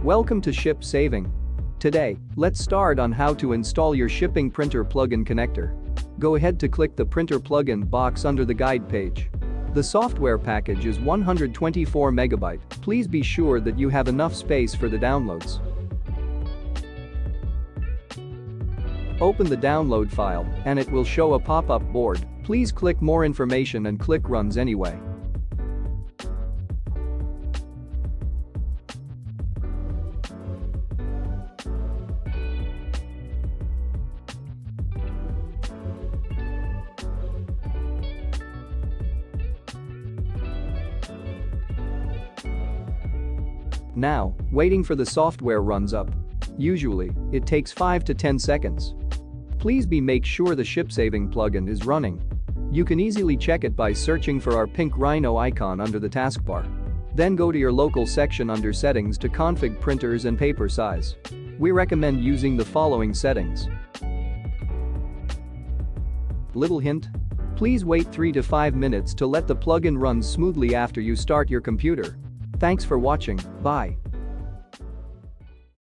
Welcome to ShipSaving. Today, let's start on how to install your shipping printer plugin connector. Go ahead to click the printer plugin box under the guide page. The software package is 124 MB. Please be sure that you have enough space for the downloads. Open the download file and it will show a pop-up board. Please click more information and click runs anyway. Now, waiting for the software runs up. Usually, it takes 5 to 10 seconds. Please make sure the ShipSaving plugin is running. You can easily check it by searching for our pink rhino icon under the taskbar. Then go to your local section under settings to configure printers and paper size. We recommend using the following settings. Little hint: please wait 3 to 5 minutes to let the plugin run smoothly after you start your computer. Thanks for watching, bye.